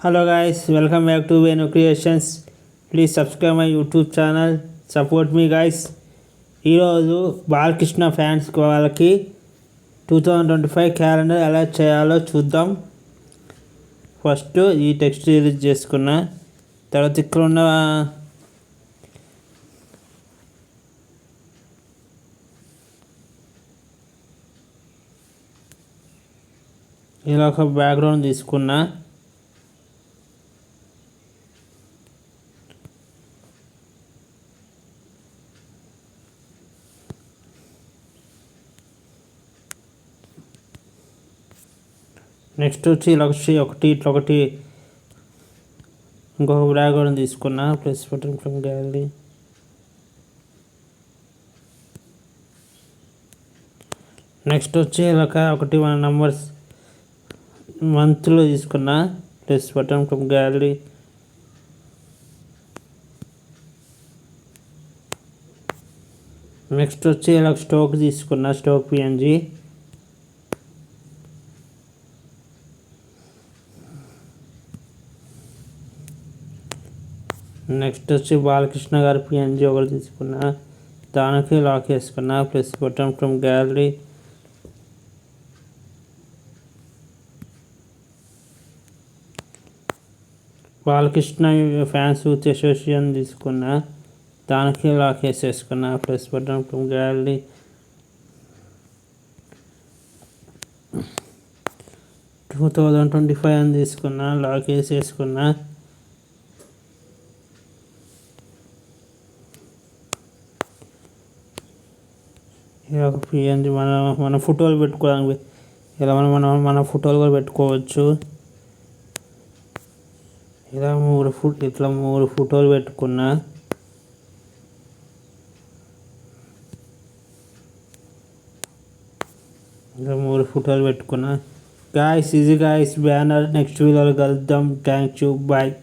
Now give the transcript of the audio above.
Hello guys, welcome back to Venu Creations. Please subscribe my YouTube channel. Support me guys. ఈరోజు Balakrishna fans వాళ్ళకి 2025 calendar ఎలా చేయాలో చూద్దాం. First ఈ టెక్స్ట్ రిలీజ్ చేసుకున్న తర్వాత ఇక్కడ ఉన్న ఇలా ఒక బ్యాక్గ్రౌండ్ తీసుకున్నా. నెక్స్ట్ వచ్చి ఇలా ఒకటి ఇంకొక బ్యాక్గ్రౌండ్ తీసుకున్నా. Plus button from gallery. Next వచ్చి ఇలా ఒకటి మన నంబర్స్ మంత్లో తీసుకున్నా. Plus button from gallery. Next వచ్చి ఇలా స్టోక్ తీసుకున్నా. Stroke PNG. నెక్స్ట్ వచ్చి బాలకృష్ణ గారి పిఎన్జీ ఒకటి తీసుకున్నా. దానికి లాక్ వేసుకున్నా. Plus button from gallery. Balakrishna fans youth association తీసుకున్నా. దానికి లాక్ వేసేసుకున్నా. Plus button from gallery. To 2025 అని తీసుకున్నా. లాక్ వేసేసుకున్నా. ఇలా పిఎన్జీ మన ఫోటోలు పెట్టుకోవడానికి ఇలా మన ఫోటోలు కూడా పెట్టుకోవచ్చు. ఇలా మూడు ఫోటోలు పెట్టుకున్నా. ఇలా 3 ఫోటోలు పెట్టుకున్నా. గాయస్ ఇది గాయస్ బ్యానర్. నెక్స్ట్ వీడియోలో కలుద్దాం. Thank you. బాయ్.